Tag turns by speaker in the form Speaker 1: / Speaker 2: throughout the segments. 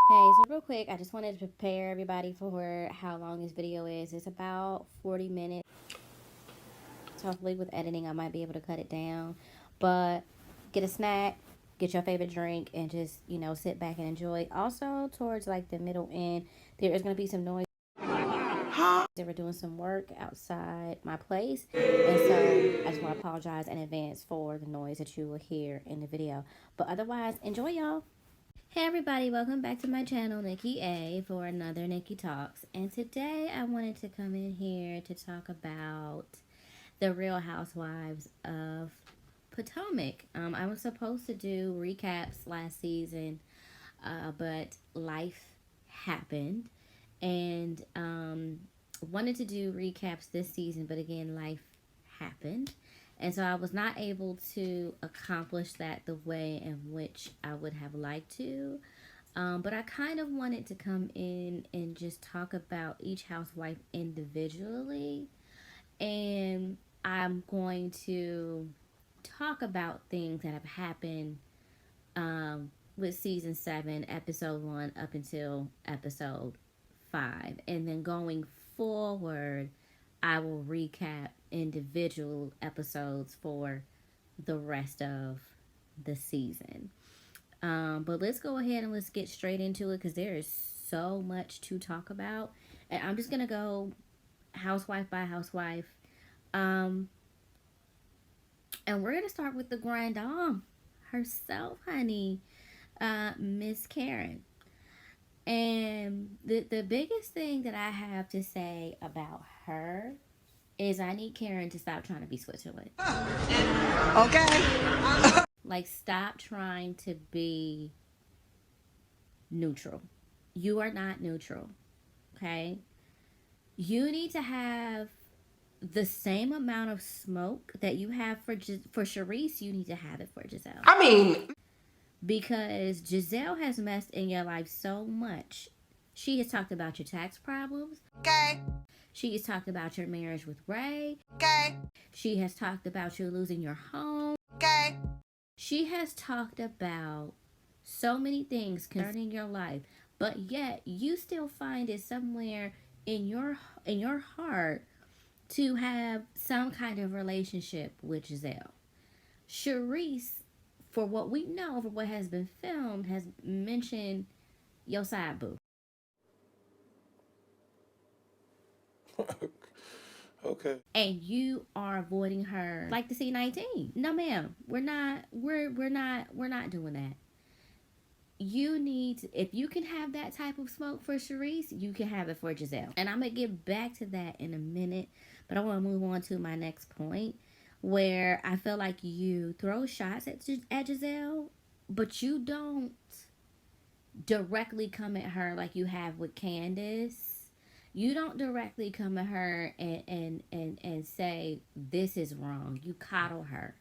Speaker 1: Hey, so real quick, I just wanted to prepare everybody for how long this video is. It's about 40 minutes. Hopefully with editing, I might be able to cut it down. But get a snack, get your favorite drink, and just, sit back and enjoy. Also, towards like the middle end, there is going to be some noise. They were doing some work outside my place. And so I just want to apologize in advance for the noise that you will hear in the video. But otherwise, enjoy, y'all. Hey everybody, welcome back to my channel, Nikki A, for another Nikki Talks. And today I wanted to come in here to talk about the Real Housewives of Potomac. I was supposed to do recaps last season, but life happened. And wanted to do recaps this season, but again, life happened. And so I was not able to accomplish that the way in which I would have liked to. But I kind of wanted to come in and just talk about each housewife individually. And I'm going to talk about things that have happened with season 7, episode 1 up until episode 5. And then going forward, I will recap individual episodes for the rest of the season. But let's go ahead and let's get straight into it because there is so much to talk about. And I'm just going to go housewife by housewife. And we're going to start with the grand dame herself, honey, Miss Karen. And the biggest thing that I have to say about her is I need Karen to stop trying to be Switzerland.
Speaker 2: Okay.
Speaker 1: Like, stop trying to be neutral. You are not neutral, okay? You need to have the same amount of smoke that you have for Charisse. You need to have it for Giselle. Because Giselle has messed in your life so much. She has talked about your tax problems.
Speaker 2: Okay.
Speaker 1: She has talked about your marriage with Ray.
Speaker 2: Okay.
Speaker 1: She has talked about you losing your home.
Speaker 2: Okay.
Speaker 1: She has talked about so many things concerning your life, but yet you still find it somewhere in your heart to have some kind of relationship with Giselle. Charisse, for what we know, for what has been filmed, has mentioned your side boo.
Speaker 3: Okay.
Speaker 1: And you are avoiding her like the C19. No, ma'am. We're not doing that. You need to, if you can have that type of smoke for Charisse, you can have it for Giselle. And I'm gonna get back to that in a minute, but I want to move on to my next point, where I feel like you throw shots at Giselle, but you don't directly come at her like you have with Candace. You don't directly come at her and say, this is wrong. You coddle her.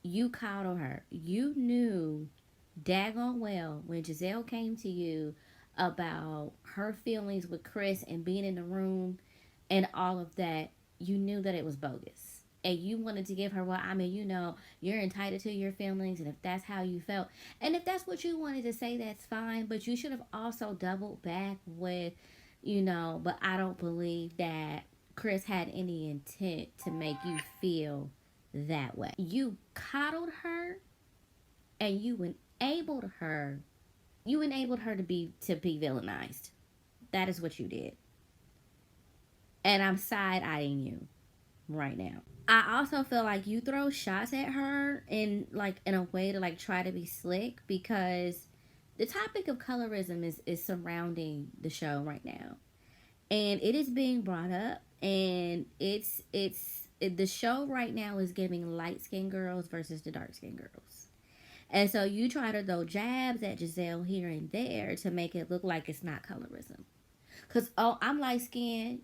Speaker 1: You coddle her. You knew daggone well when Giselle came to you about her feelings with Chris and being in the room and all of that, you knew that it was bogus. And you wanted to give her, well, I mean, you're entitled to your feelings, and if that's how you felt, and if that's what you wanted to say, that's fine. But you should have also doubled back with, but I don't believe that Chris had any intent to make you feel that way. You coddled her, and you enabled her to be villainized. That is what you did. And I'm side-eyeing you right now. I also feel like you throw shots at her in a way to try to be slick, because the topic of colorism is surrounding the show right now. And it is being brought up, and the show right now is giving light-skinned girls versus the dark-skinned girls. And so you try to throw jabs at Giselle here and there to make it look like it's not colorism. Cause I'm light skinned,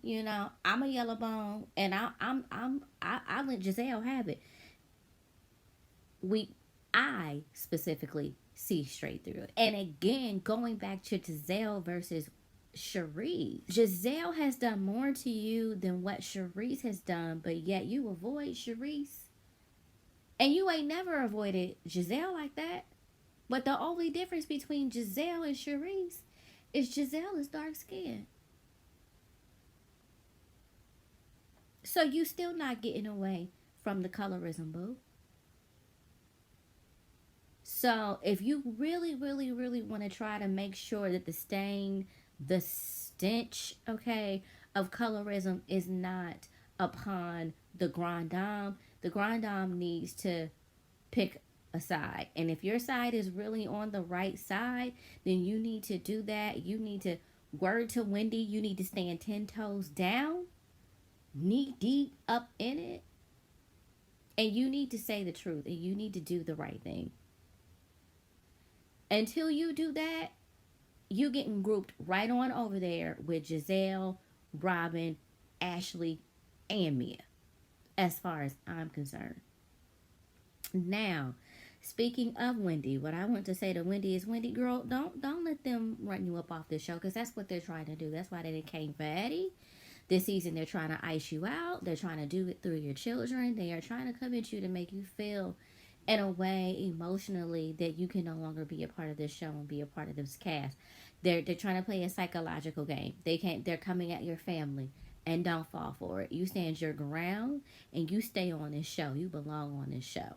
Speaker 1: I'm a yellow bone, and I let Giselle have it. I specifically see straight through it. And again, going back to Giselle versus Charisse. Giselle has done more to you than what Charisse has done, but yet you avoid Charisse. And you ain't never avoided Giselle like that. But the only difference between Giselle and Charisse is Giselle is dark skinned. So you still not getting away from the colorism, boo. So if you really, really, really want to try to make sure that the stain, the stench, okay, of colorism is not upon the grand dame needs to pick a side. And if your side is really on the right side, then you need to do that. You need to, word to Wendy, you need to stand 10 toes down, knee deep up in it. And you need to say the truth and you need to do the right thing. Until you do that, you getting grouped right on over there with Giselle, Robin, Ashley, and Mia, as far as I'm concerned. Now, speaking of Wendy, what I want to say to Wendy is, Wendy, girl, don't let them run you up off this show, because that's what they're trying to do. That's why they came for Eddie. This season, they're trying to ice you out. They're trying to do it through your children. They are trying to come at you to make you feel in a way emotionally that you can no longer be a part of this show and be a part of this cast. They're trying to play a psychological game. They're coming at your family, and don't fall for it. You stand your ground and you stay on this show. You belong on this show.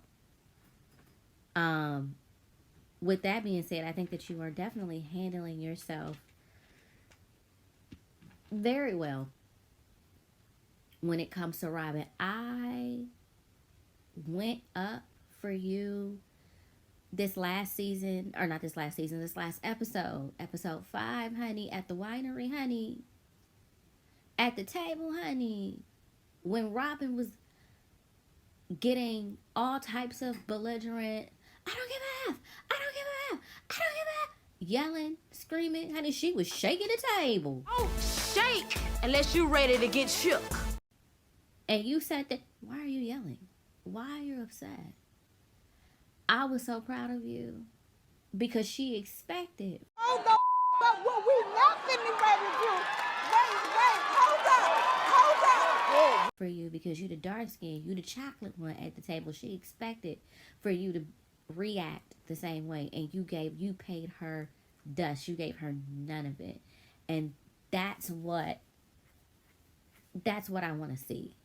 Speaker 1: With that being said, I think that you are definitely handling yourself very well when it comes to Robin. I went up for you this last season, or not this last season, this last episode 5, honey, at the winery, honey, at the table, honey, when Robin was getting all types of belligerent, I don't give a F, I don't give a F, I don't give a F, yelling, screaming, honey, she was shaking the table.
Speaker 2: Oh, shake unless you're ready to get shook.
Speaker 1: And you said that, why are you yelling? Why are you upset? I was so proud of you because she expected.
Speaker 3: Oh, no, but what we not finna ready to do. Wait, hold up.
Speaker 1: For you, because you the dark skin, you the chocolate one at the table. She expected for you to react the same way, and you paid her dust. You gave her none of it. And that's what I want to see.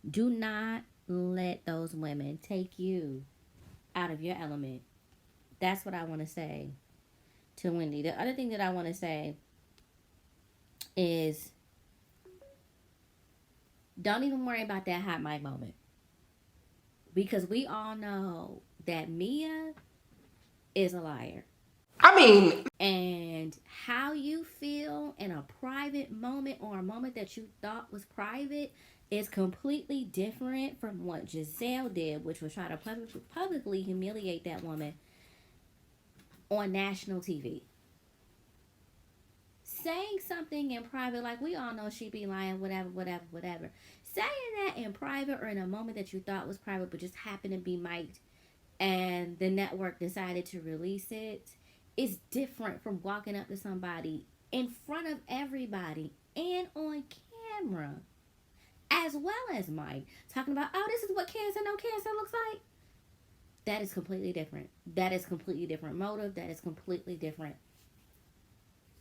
Speaker 1: Do not let those women take you out of your element. That's what I want to say to Wendy. The other thing that I want to say is, don't even worry about that hot mic moment, because we all know that Mia is a liar. And how you feel in a private moment, or a moment that you thought was private, is completely different from what Giselle did, which was try to publicly humiliate that woman on national TV. Saying something in private, like we all know she be lying, whatever. Saying that in private or in a moment that you thought was private but just happened to be mic'd and the network decided to release it, is different from walking up to somebody in front of everybody and on camera, as well as Mike, talking about, oh, this is what cancer, no cancer looks like. That is completely different. That is completely different motive. That is completely different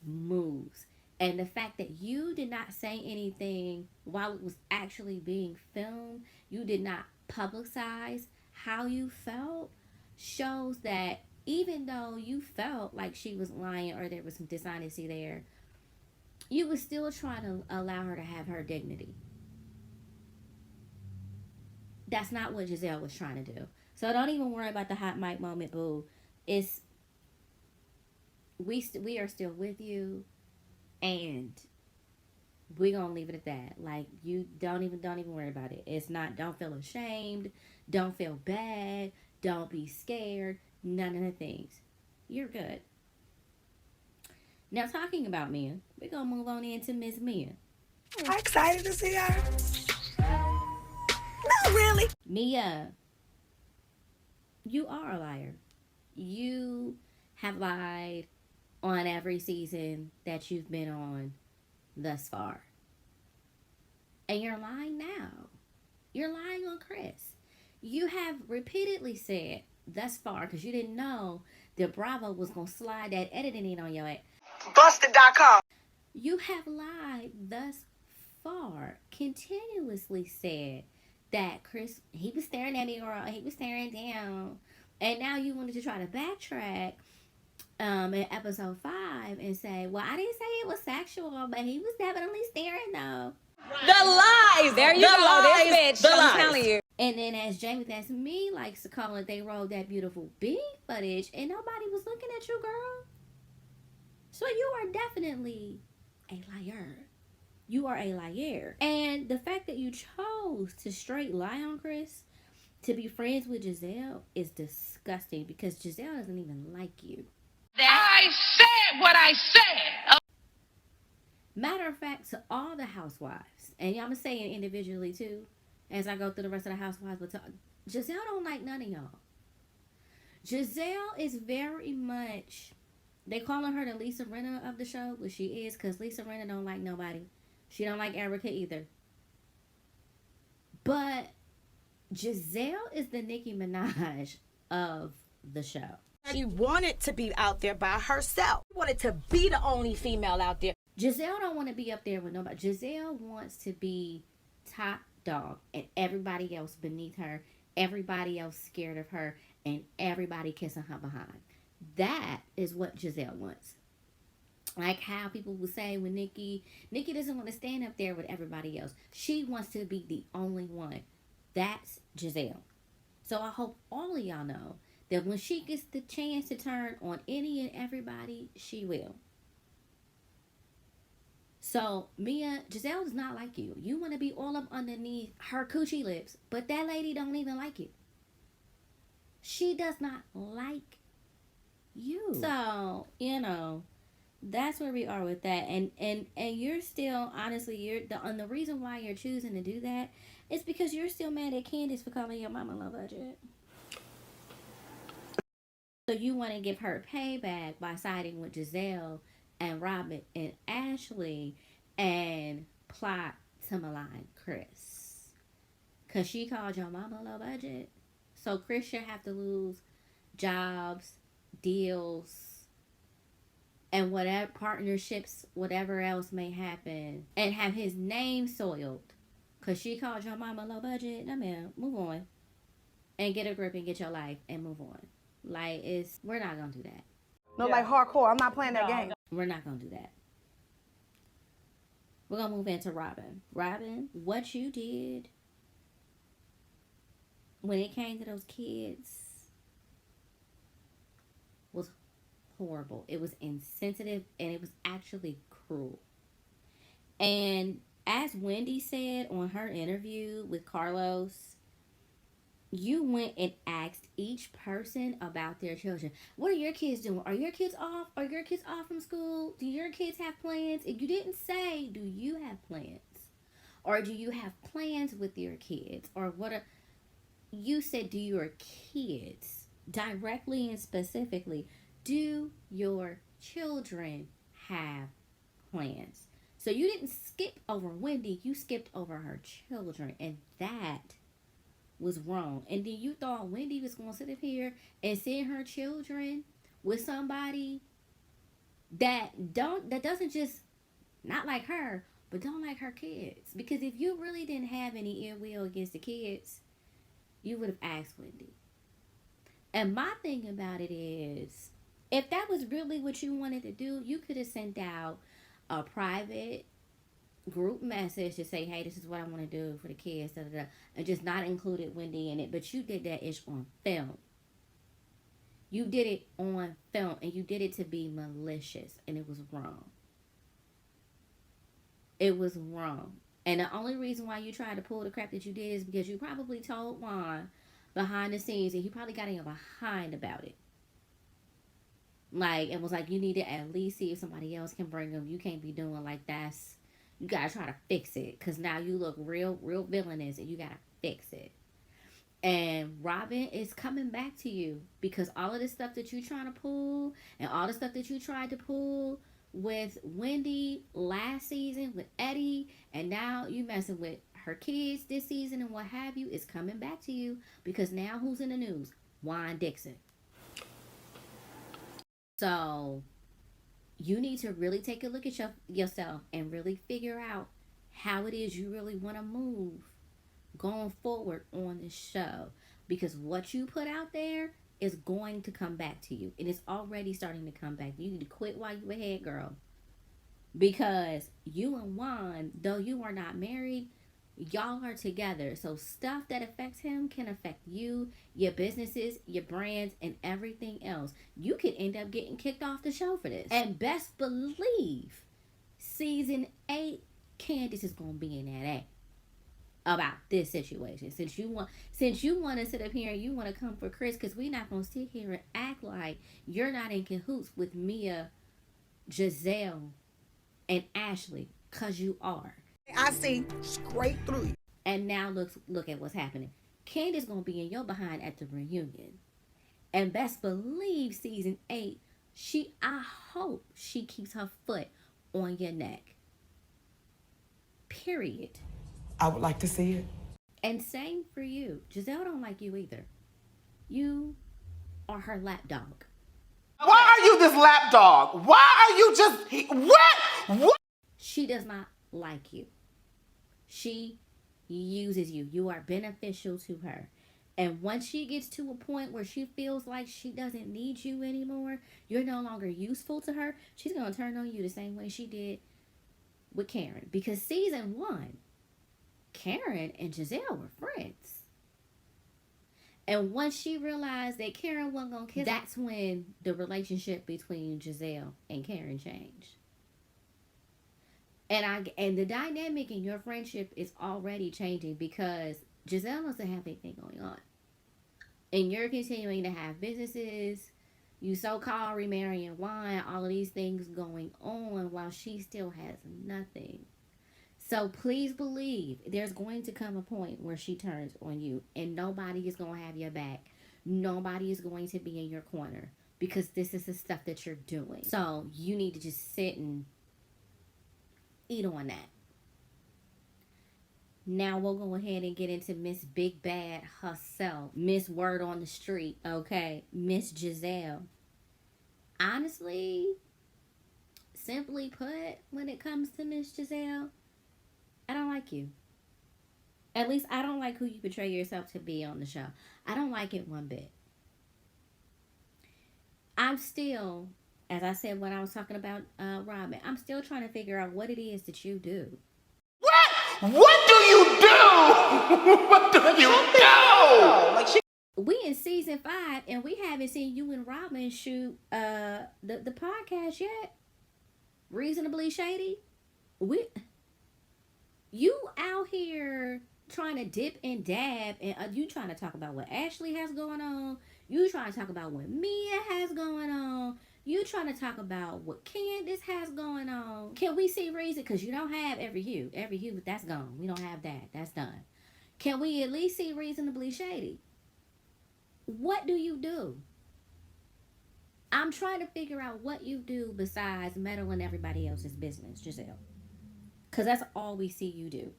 Speaker 1: moves. And the fact that you did not say anything while it was actually being filmed, you did not publicize how you felt, shows that even though you felt like she was lying or there was some dishonesty there, you were still trying to allow her to have her dignity. That's not what Giselle was trying to do. So don't even worry about the hot mic moment, boo. It's we are still with you, and we're gonna leave it at that. Like, you don't even worry about it. It's not, don't feel ashamed, don't feel bad, don't be scared, none of the things. You're good. Now, talking about Mia, we're gonna move on into Miss Mia.
Speaker 3: I'm excited to see her. Not really.
Speaker 1: Mia, you are a liar. You have lied on every season that you've been on thus far. And you're lying now. You're lying on Chris. You have repeatedly said thus far, because you didn't know that Bravo was going to slide that editing in on your ass.
Speaker 4: Busted.com.
Speaker 1: You have lied thus far, continuously said that Chris, he was staring at me or he was staring down. And now you wanted to try to backtrack in episode 5 and say, well, I didn't say it was sexual, but he was definitely staring though.
Speaker 5: The lies. There you go. This bitch. I'm telling you.
Speaker 1: And then as Jamie, that's me, likes to call it, they rolled that beautiful bean footage and nobody was looking at you, girl. So you are definitely a liar. You are a liar. And the fact that you chose to straight lie on Chris to be friends with Giselle is disgusting because Giselle doesn't even like you.
Speaker 2: I said what I said.
Speaker 1: Matter of fact, to all the housewives, and I'm saying individually too, as I go through the rest of the housewives, but Giselle don't like none of y'all. Giselle is very much, they calling her the Lisa Rinna of the show, which she is, because Lisa Rinna don't like nobody. She don't like Erica either. But Giselle is the Nicki Minaj of the show.
Speaker 4: She wanted to be out there by herself. She wanted to be the only female out there.
Speaker 1: Giselle don't want to be up there with nobody. Giselle wants to be top dog and everybody else beneath her, everybody else scared of her, and everybody kissing her behind. That is what Giselle wants. Like how people will say when Nikki doesn't want to stand up there with everybody else. She wants to be the only one. That's Giselle. So I hope all of y'all know that when she gets the chance to turn on any and everybody, she will. So, Mia, Giselle does not like you. You want to be all up underneath her coochie lips, but that lady don't even like you. She does not like you. So, that's where we are with that. And you're still, honestly, the reason why you're choosing to do that is because you're still mad at Candace for calling your mama low budget. So you want to give her payback by siding with Giselle and Robin and Ashley and plot to malign Chris. Because she called your mama low budget. So Chris should have to lose jobs, deals, and whatever partnerships, whatever else may happen, and have his name soiled. Because she called your mama low budget. No, man, move on. And get a grip and get your life and move on. Like, we're not going to do that.
Speaker 3: No, like hardcore. I'm not playing that game.
Speaker 1: We're not going to do that. We're going to move into Robin. Robin, what you did when it came to those kids was horrible. It was insensitive and it was actually cruel. And as Wendy said on her interview with Carlos, you went and asked each person about their children. What are your kids doing? Are your kids off? Are your kids off from school? Do your kids have plans? If you didn't say, do you have plans? Or do you have plans with your kids? Or you said, do your kids, directly and specifically, do your children have plans? So you didn't skip over Wendy, you skipped over her children. And that was wrong. And then you thought Wendy was going to sit up here and send her children with somebody that doesn't just not like her, but don't like her kids. Because if you really didn't have any ill will against the kids, you would have asked Wendy. And my thing about it is, if that was really what you wanted to do, you could have sent out a private group message to say, hey, this is what I want to do for the kids, and just not included Wendy in it. But you did that ish on film. You did it on film, and you did it to be malicious, and it was wrong. It was wrong. And the only reason why you tried to pull the crap that you did is because you probably told Juan behind the scenes, and he probably got in your behind about it. Like, it was like, you need to at least see if somebody else can bring them. You can't be doing like that's. You gotta try to fix it, because now you look real villainous, and you gotta fix it. And Robin is coming back to you, because all of the stuff that you're trying to pull, and all the stuff that you tried to pull with Wendy last season, with Eddie, and now you messing with her kids this season and what have you, is coming back to you, because now who's in the news? Juan Dixon. So you need to really take a look at yourself and really figure out how it is you really want to move going forward on this show, because what you put out there is going to come back to you, and it's already starting to come back. You need to quit while you ahead, girl, because you and Juan, though you are not married, y'all are together. So stuff that affects him can affect you, your businesses, your brands, and everything else. You could end up getting kicked off the show for this. And best believe season 8, Candace is gonna be in that act about this situation. Since you want to sit up here and you want to come for Chris, because we're not gonna sit here and act like you're not in cahoots with Mia, Giselle, and Ashley, because you are.
Speaker 3: I see straight through you.
Speaker 1: And now look at what's happening. Candace gonna be in your behind at the reunion. And best believe season 8, I hope she keeps her foot on your neck. Period.
Speaker 6: I would like to see it.
Speaker 1: And same for you. Giselle don't like you either. You are her lap dog.
Speaker 6: Why are you this lap dog? Why are you just... What?
Speaker 1: She does not like you. She uses you. You are beneficial to her. And once she gets to a point where she feels like she doesn't need you anymore, you're no longer useful to her, she's going to turn on you the same way she did with Karen. Because season 1, Karen and Giselle were friends. And once she realized that Karen wasn't going to kiss, that's when the relationship between Giselle and Karen changed. And the dynamic in your friendship is already changing, because Giselle doesn't have anything going on. And you're continuing to have businesses, you so-called remarrying Juan, all of these things going on while she still has nothing. So please believe there's going to come a point where she turns on you, and nobody is going to have your back. Nobody is going to be in your corner, because this is the stuff that you're doing. So you need to just sit and eat on that. Now we'll go ahead and get into Miss Big Bad herself. Miss Word on the Street, okay? Miss Giselle. Honestly, simply put, when it comes to Miss Giselle, I don't like you. At least I don't like who you portray yourself to be on the show. I don't like it one bit. I'm still, as I said when I was talking about Robin, I'm still trying to figure out what it is that you do.
Speaker 6: What do you do? What do you do? Like
Speaker 1: we in season 5 and we haven't seen you and Robin shoot the podcast yet. Reasonably Shady. You out here trying to dip and dab, and you trying to talk about what Ashley has going on. You trying to talk about what Mia has going on. You trying to talk about what Candace has going on. Can we see reason? Because you don't have every hue. Every hue, that's gone. We don't have that. That's done. Can we at least see Reasonably Shady? What do you do? I'm trying to figure out what you do besides meddling everybody else's business, Giselle. Because that's all we see you do.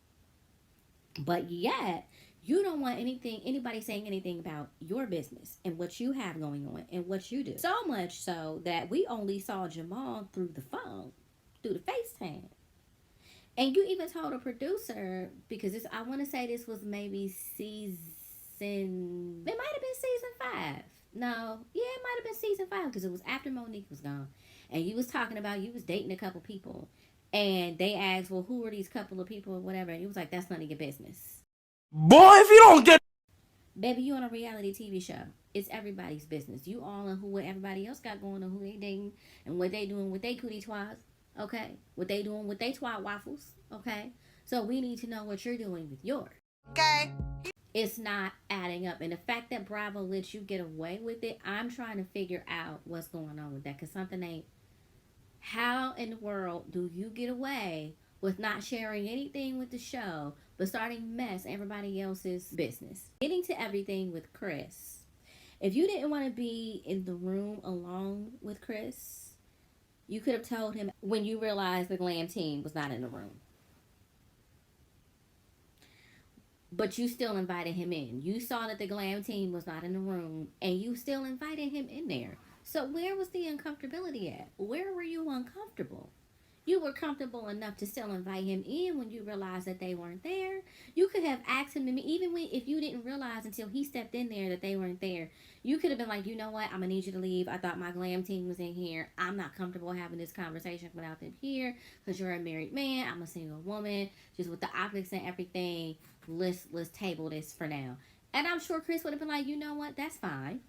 Speaker 1: But yet, you don't want anybody saying anything about your business and what you have going on and what you do. So much so that we only saw Jamal through the phone, through the FaceTime. And you even told a producer, because I want to say this was maybe it might have been season 5. No, yeah, it might have been season 5, because it was after Monique was gone. And you was talking about you was dating a couple people. And they asked, well, who are these couple of people or whatever? And he was like, that's none of your business.
Speaker 6: boy, if you don't get...
Speaker 1: Baby, you on a reality TV show. It's everybody's business. You all know what everybody else got going on, who they dating, and what they doing with they cootie twas, okay? What they doing with they twat waffles, okay? So we need to know what you're doing with yours.
Speaker 3: Okay.
Speaker 1: It's not adding up. And the fact that Bravo lets you get away with it, I'm trying to figure out what's going on with that, because something ain't... How in the world do you get away with not sharing anything with the show, but starting mess everybody else's business? Getting to everything with Chris. If you didn't want to be in the room alone with Chris, you could have told him when you realized the glam team was not in the room. But you still invited him in. You saw that the glam team was not in the room, and you still invited him in there. So where was the uncomfortability at? Where were you uncomfortable? You were comfortable enough to still invite him in when you realized that they weren't there. You could have asked him, even if you didn't realize until he stepped in there that they weren't there. You could have been like, you know what, I'm gonna need you to leave. I thought my glam team was in here. I'm not comfortable having this conversation without them here because you're a married man. I'm a single woman, just with the optics and everything. Let's table this for now. And I'm sure Chris would have been like, you know what, that's fine,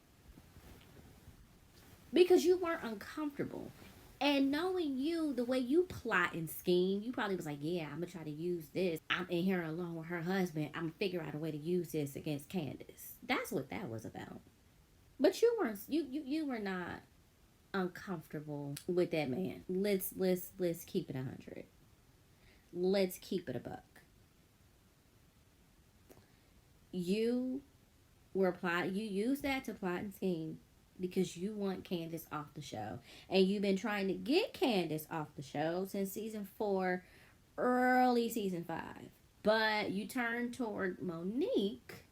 Speaker 1: because you weren't uncomfortable. And knowing you, the way you plot and scheme, you probably was like, yeah, I'm going to try to use this. I'm in here alone with her husband. I'm going to figure out a way to use this against Candace. That's what that was about. But you weren't, you were not uncomfortable with that man. Let's keep it 100. Let's keep it a buck. You used that to plot and scheme because you want Candace off the show. And you've been trying to get Candace off the show since season 4, early season 5. But you turned toward Monique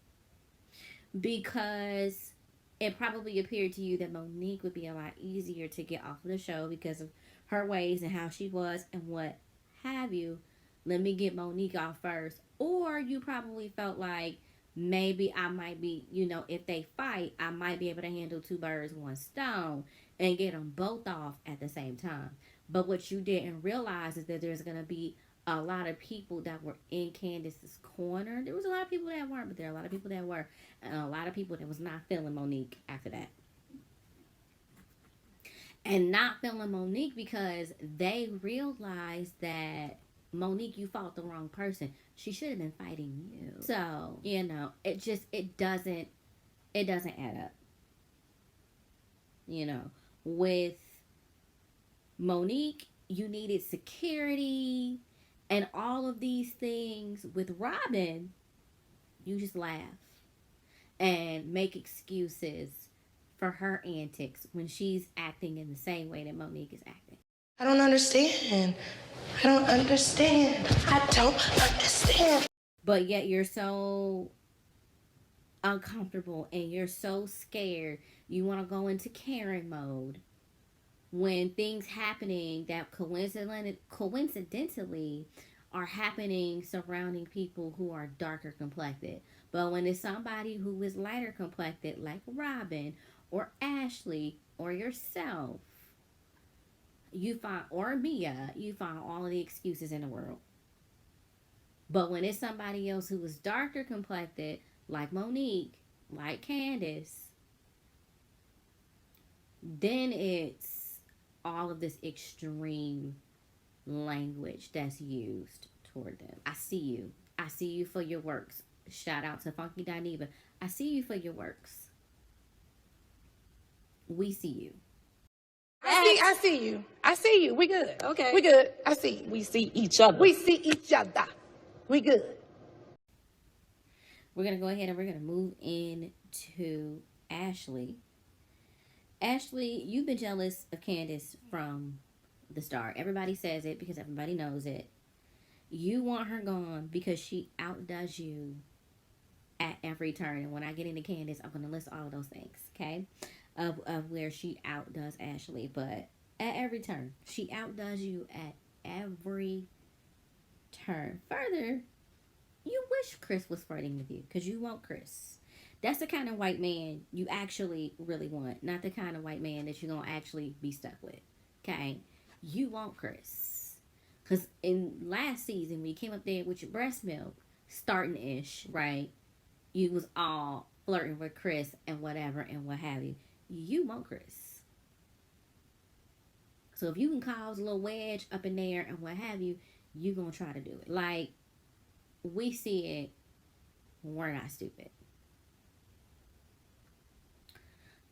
Speaker 1: because it probably appeared to you that Monique would be a lot easier to get off of the show because of her ways and how she was and what have you. Let me get Monique off first. Or you probably felt like, maybe I might be, if they fight, I might be able to handle 2 birds, 1 stone and get them both off at the same time. But what you didn't realize is that there's going to be a lot of people that were in Candace's corner. There was a lot of people that weren't, but there are a lot of people that were. And a lot of people that was not feeling Monique after that. And not feeling Monique because they realized that Monique, you fought the wrong person. She should have been fighting you. So, it doesn't add up. With Monique, you needed security and all of these things. With Robin, you just laugh and make excuses for her antics when she's acting in the same way that Monique is acting.
Speaker 7: I don't understand. I don't understand. I don't understand.
Speaker 1: But yet you're so uncomfortable and you're so scared. You want to go into Karen mode when things happening that coincidentally are happening surrounding people who are darker complected. But when it's somebody who is lighter complected, like Robin or Ashley or yourself, or Mia, you find all of the excuses in the world. But when it's somebody else who is darker complected, like Monique, like Candace, then it's all of this extreme language that's used toward them. I see you. I see you for your works. Shout out to Funky Dineva. I see you for your works. We see you.
Speaker 7: I see you. I see you. We good.
Speaker 5: Okay.
Speaker 7: We good. I see you.
Speaker 5: We see each other.
Speaker 7: We see each other. We good.
Speaker 1: We're going to go ahead and we're going to move into Ashley. Ashley, you've been jealous of Candace from the start. Everybody says it because everybody knows it. You want her gone because she outdoes you at every turn. And when I get into Candace, I'm going to list all of those things, okay? Of where she outdoes Ashley. But at every turn, she outdoes you at every turn. Further, you wish Chris was flirting with you because you want Chris. That's the kind of white man you actually really want. Not the kind of white man that you're going to actually be stuck with. Okay? You want Chris. Because in last season, when you came up there with your breast milk, starting-ish, right? You was all flirting with Chris and whatever and what have you. You want Chris. So if you can cause a little wedge up in there and what have you, you're going to try to do it. Like, we see it. We're not stupid.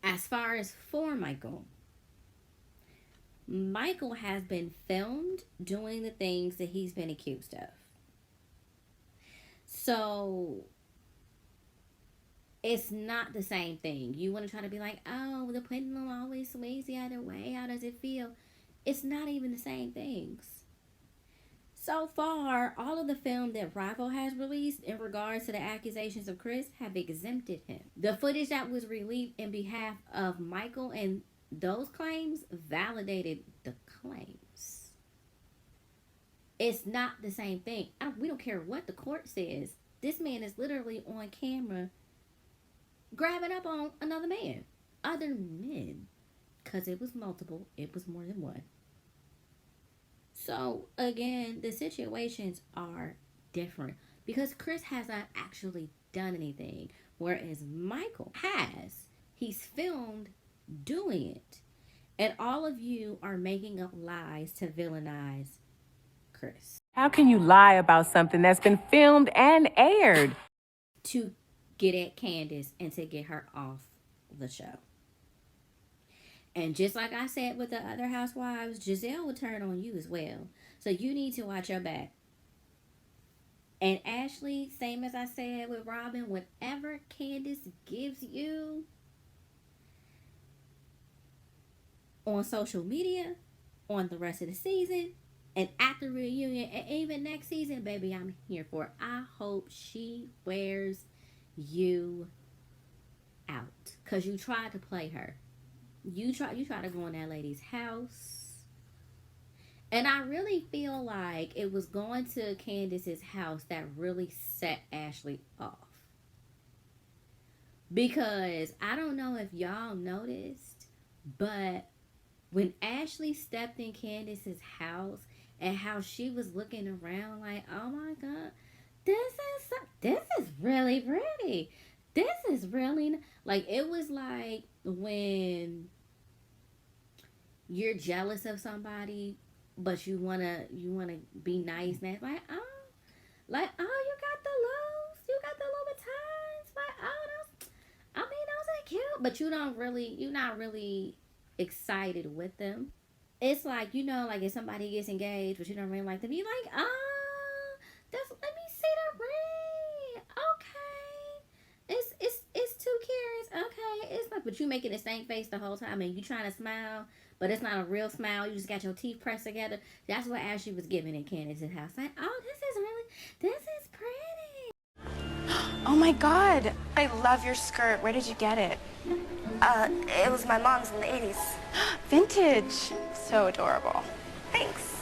Speaker 1: As far as for Michael has been filmed doing the things that he's been accused of. So it's not the same thing. You want to try to be like, oh, the pendulum always sways the other way. How does it feel? It's not even the same things. So far, all of the film that RHOP has released in regards to the accusations of Chris have exempted him. The footage that was released in behalf of Michael and those claims validated the claims. It's not the same thing. We don't care what the court says. This man is literally on camera grabbing up on another man. Other men. Because it was multiple. It was more than one. So, again, the situations are different. Because Chris has not actually done anything. Whereas Michael has. He's filmed doing it. And all of you are making up lies to villainize Chris.
Speaker 8: How can you lie about something that's been filmed and aired?
Speaker 1: To get at Candace and to get her off the show. And just like I said with the other housewives, Giselle will turn on you as well. So you need to watch your back. And Ashley, same as I said with Robin, whatever Candace gives you on social media, on the rest of the season, and after reunion, and even next season, baby, I'm here for it. I hope she wears you out. Because you tried to play her. You try to go in that lady's house. And I really feel like it was going to Candace's house that really set Ashley off. Because I don't know if y'all noticed, but when Ashley stepped in Candace's house and how she was looking around like, oh my God, this is really pretty. This is really, like, it was like when you're jealous of somebody, but you wanna be nice, and it's like, oh, you got the Louboutins, like, oh, those are cute, but you're not really excited with them. It's like, like if somebody gets engaged, but you don't really like them, you like, oh, let me see the ring. Okay, it's 2 carats. Okay, it's like, but you making the same face the whole time, and you trying to smile, but it's not a real smile. You just got your teeth pressed together. That's what Ashley was giving in Candace's house. Like, oh, this is pretty.
Speaker 7: Oh my God, I love your skirt. Where did you get it?
Speaker 9: It was my mom's in the 80s.
Speaker 7: Vintage. So adorable.
Speaker 9: Thanks.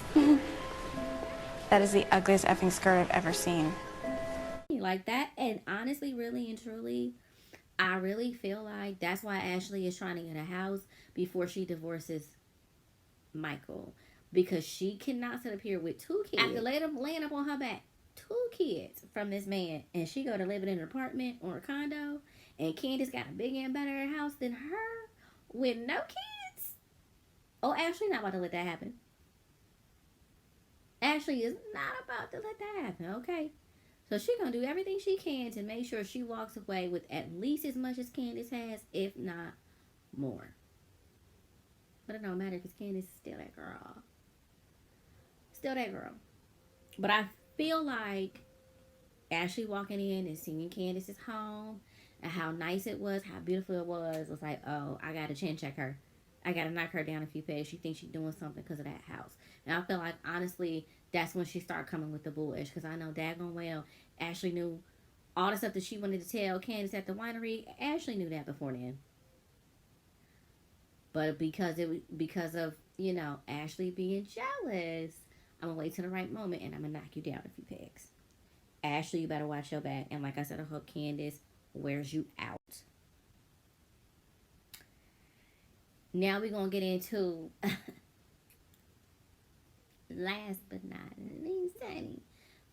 Speaker 7: That is the ugliest effing skirt I've ever seen.
Speaker 1: Like that, and honestly, really and truly, I really feel like that's why Ashley is trying to get a house before she divorces Michael. Because she cannot sit up here with 2 kids. After laying up on her back, 2 kids from this man, and she go to live in an apartment or a condo, and Candace got a bigger and better house than her with no kids. Oh, Ashley not about to let that happen. Ashley is not about to let that happen, okay? So she gonna do everything she can to make sure she walks away with at least as much as Candace has, if not more. But it don't matter because Candace is still that girl. Still that girl. But I feel like Ashley walking in and seeing Candace's home and how nice it was, how beautiful it was like, oh, I gotta chin check her. I gotta knock her down a few pegs. She thinks she's doing something because of that house. And I feel like, honestly, that's when she started coming with the bullish. Because I know daggone well, Ashley knew all the stuff that she wanted to tell Candace at the winery. Ashley knew that before then. But because of, Ashley being jealous, I'm going to wait till the right moment and I'm going to knock you down a few pegs. Ashley, you better watch your back. And like I said, I hope Candace wears you out. Now we're going to get into, last but not least, we're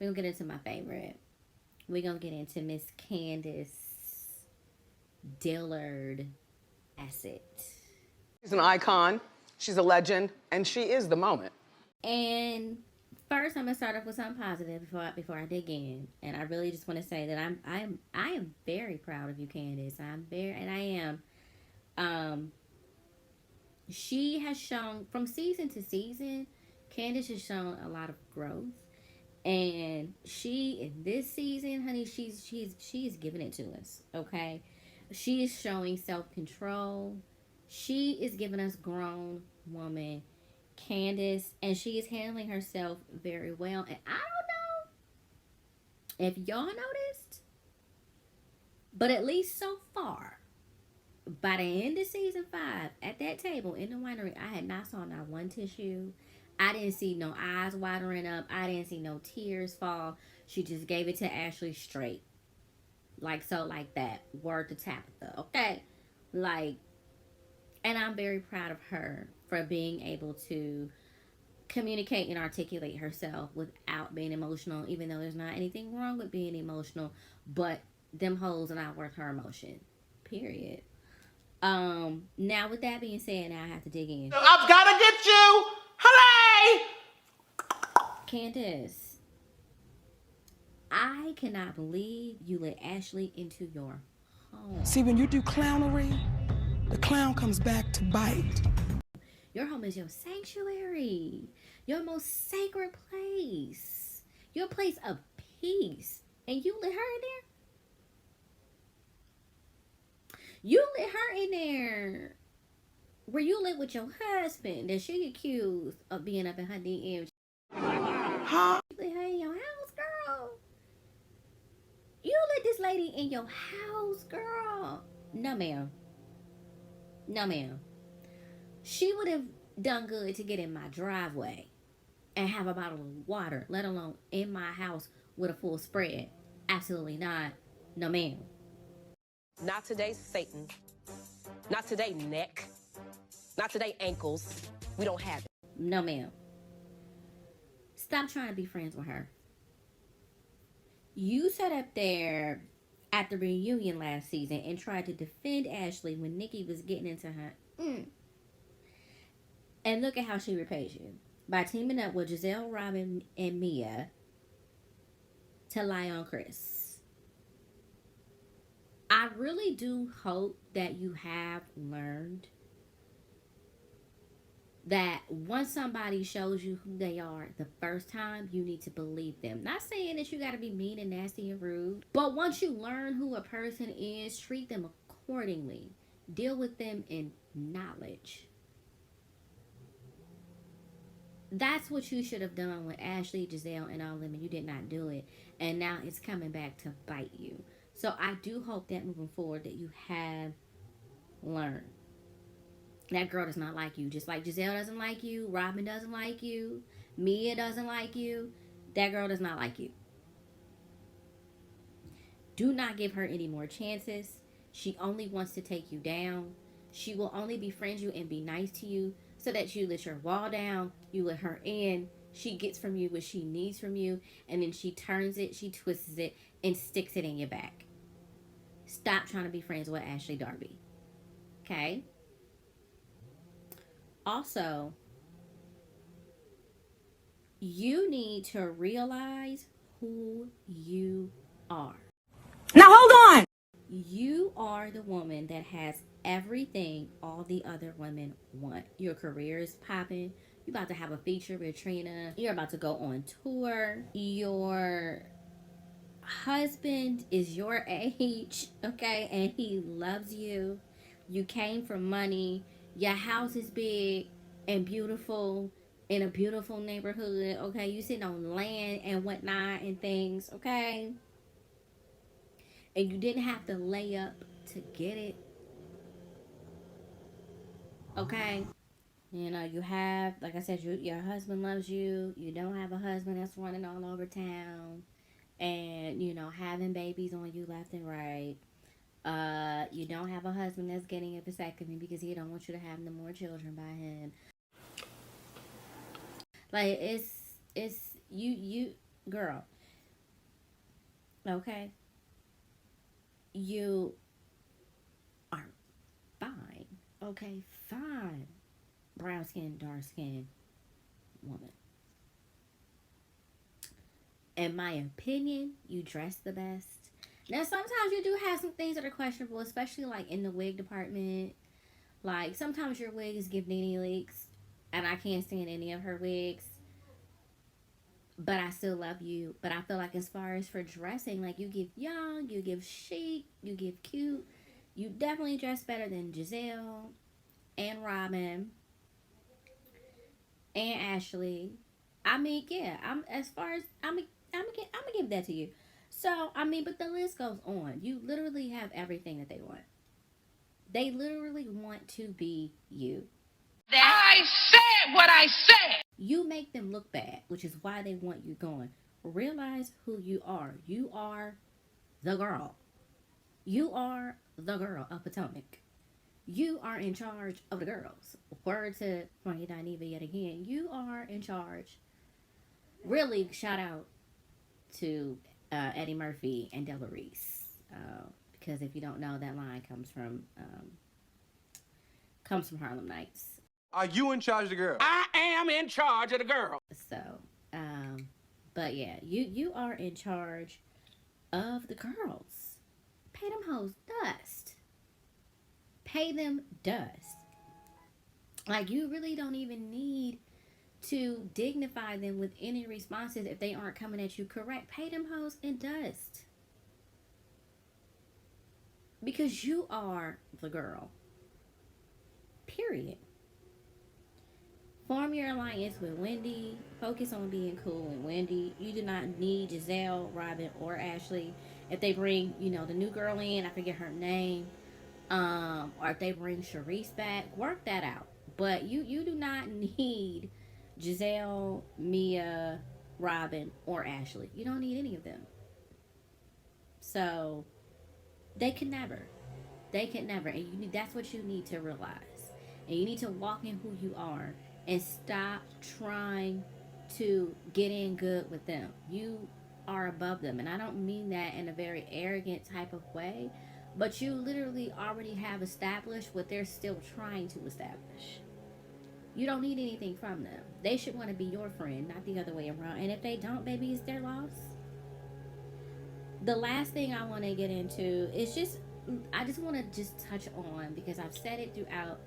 Speaker 1: going to get into my favorite. We're going to get into Miss Candace Dillard Asset.
Speaker 10: She's an icon, she's a legend, and she is the moment.
Speaker 1: And first, I'm gonna start off with something positive before I dig in. And I really just want to say that I am very proud of you, Candace. I am. She has shown from season to season, Candace has shown a lot of growth, and she in this season, honey, she's giving it to us. Okay, she is showing self-control. She is giving us grown woman Candace, and she is handling herself very well. And I don't know if y'all noticed, but at least so far, By the end of season 5, at that table in the winery, I had not saw not one tissue. I didn't see no eyes watering up. I didn't see no tears fall. She just gave it to Ashley straight. Like so, like that. Word to Tabitha. Okay? Like, and I'm very proud of her for being able to communicate and articulate herself without being emotional, even though there's not anything wrong with being emotional, but them hoes are not worth her emotion. Period. Now with that being said, now I have to dig in.
Speaker 6: I've gotta get you! Hooray!
Speaker 1: Candace, I cannot believe you let Ashley into your home.
Speaker 7: See, when you do clownery, the clown comes back to bite.
Speaker 1: Your home is your sanctuary, your most sacred place, your place of peace, and you let her in there? You let her in there where you live with your husband that she accused of being up in her DM.
Speaker 7: Huh?
Speaker 1: You let her in your house, girl. You let this lady in your house, girl. No, ma'am. No, ma'am. She would have done good to get in my driveway and have a bottle of water, let alone in my house with a full spread. Absolutely not. No, ma'am.
Speaker 5: Not today, Satan. Not today, neck. Not today, ankles. We don't have it.
Speaker 1: No, ma'am. Stop trying to be friends with her. You sat up there at the reunion last season and tried to defend Ashley when Nikki was getting into her. And look at how she repays you. By teaming up with Giselle, Robin, and Mia to lie on Chris. I really do hope that you have learned that once somebody shows you who they are the first time, you need to believe them. Not saying that you got to be mean and nasty and rude, but once you learn who a person is, treat them accordingly. Deal with them in knowledge. That's what you should have done with Ashley, Giselle, and all them, and you did not do it. And now it's coming back to bite you. So I do hope that moving forward that you have learned. That girl does not like you. Just like Giselle doesn't like you, Robin doesn't like you, Mia doesn't like you. That girl does not like you. Do not give her any more chances. She only wants to take you down. She will only befriend you and be nice to you so that you let your wall down, you let her in. She gets from you what she needs from you, and then she turns it, she twists it, and sticks it in your back. Stop trying to be friends with Ashley Darby. Okay? Also, you need to realize who you are.
Speaker 5: Now hold on!
Speaker 1: You are the woman that has everything all the other women want. Your career is popping. You're about to have a feature with Trina. You're about to go on tour. Your husband is your age, okay, and he loves you. You came from money. Your house is big and beautiful in a beautiful neighborhood, okay. You sitting on land and whatnot and things, okay, and you didn't have to lay up to get it, okay. You know, you have, like I said, your husband loves you. You don't have a husband that's running all over town and, you know, having babies on you left and right. You don't have a husband that's getting a vasectomy because he don't want you to have no more children by him. Like, it's you girl, okay, you are fine, okay, fine, brown skin, dark skin woman. In my opinion, you dress the best. Now, sometimes you do have some things that are questionable, especially like in the wig department. Like, sometimes your wigs give Nene leaks, and I can't stand any of her wigs. But I still love you. But I feel like as far as for dressing, like, you give young, you give chic, you give cute. You definitely dress better than Giselle and Robin and Ashley. I mean, yeah, I'm gonna give that to you. So, I mean, but the list goes on. You literally have everything that they want. They literally want to be you.
Speaker 2: I said what I said.
Speaker 1: You make them look bad, which is why they want you going. Realize who you are. You are the girl. You are the girl of Potomac. You are in charge of the girls. Word to Frankie Dineva yet again. You are in charge. Really, shout out to Eddie Murphy and Della Reese. Because if you don't know, that line comes from Harlem Nights.
Speaker 6: Are you in charge of the girl?
Speaker 2: I am in charge of the girl.
Speaker 1: So, but yeah, you are in charge of the girls. Pay them hoes dust. Pay them dust. Like, you really don't even need to dignify them with any responses if they aren't coming at you correct. Pay them hoes in dust. Because you are the girl. Period. Form your alliance with Wendy. Focus on being cool with Wendy. You do not need Giselle, Robin, or Ashley. If they bring, the new girl in, I forget her name, or if they bring Sharice back, work that out. But you do not need Giselle, Mia, Robin, or Ashley. You don't need any of them. So they can never. And that's what you need to realize. And you need to walk in who you are and stop trying to get in good with them. You are above them. And I don't mean that in a very arrogant type of way, but you literally already have established what they're still trying to establish. You don't need anything from them. They should want to be your friend, not the other way around. And if they don't, baby, it's their loss. The last thing I want to get into is I just want to touch on, because I've said it throughout,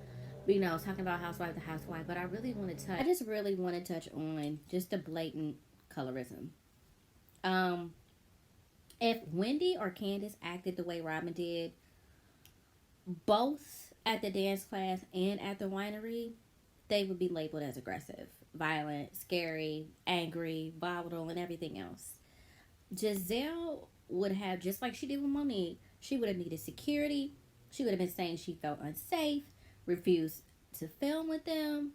Speaker 1: talking about housewife to housewife, but I really want to touch on just the blatant colorism. If Wendy or Candace acted the way Robin did, both at the dance class and at the winery, they would be labeled as aggressive, violent, scary, angry, volatile, and everything else. Giselle would have, just like she did with Monique, she would have needed security. She would have been saying she felt unsafe, refused to film with them.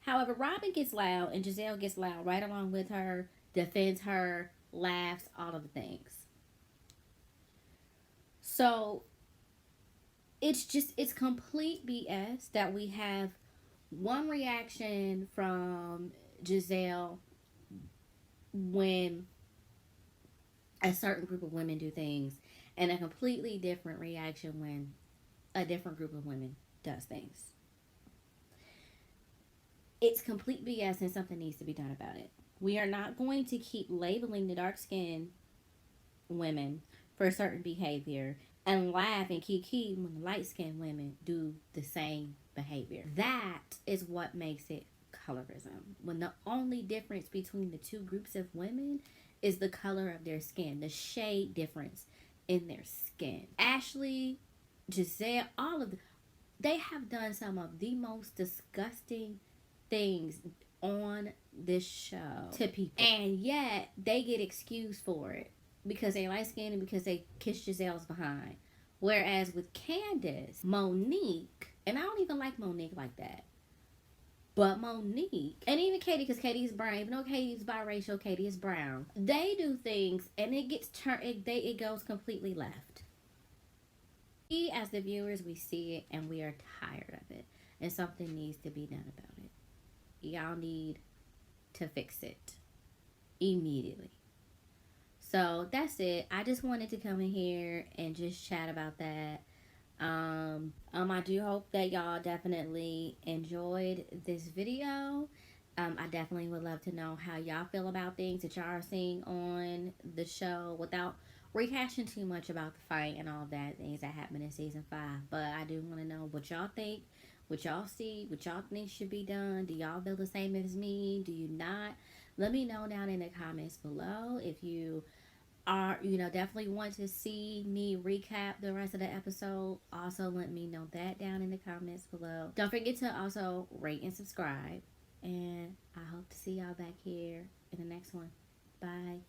Speaker 1: However, Robin gets loud and Giselle gets loud right along with her, defends her, laughs, all of the things. So it's complete BS that we have one reaction from Giselle when a certain group of women do things, and a completely different reaction when a different group of women does things. It's complete BS, and something needs to be done about it. We are not going to keep labeling the dark-skinned women for a certain behavior and laugh and kiki when the light-skinned women do the same behavior. That is what makes it colorism. When the only difference between the two groups of women is the color of their skin, the shade difference in their skin. Ashley, Giselle, all of them, they have done some of the most disgusting things on this show to people, and yet they get excused for it because they light skinned and because they kissed Giselle's behind. Whereas with Candace, Monique, and I don't even like Monique like that, but Monique, and even Katie, because Katie is brown, even though Katie's biracial, Katie is brown, they do things and it gets it goes completely left. We, as the viewers, we see it and we are tired of it, and something needs to be done about it. Y'all need to fix it immediately. So that's it. I just wanted to come in here and just chat about that. I do hope that y'all definitely enjoyed this video. I definitely would love to know how y'all feel about things that y'all are seeing on the show without rehashing too much about the fight and all that, things that happened in season 5. But I do want to know what y'all think, what y'all see, what y'all think should be done. Do y'all feel the same as me? Do you not? Let me know down in the comments below. If you are, definitely want to see me recap the rest of the episode, also let me know that down in the comments below. Don't forget to also rate and subscribe. And I hope to see y'all back here in the next one. Bye.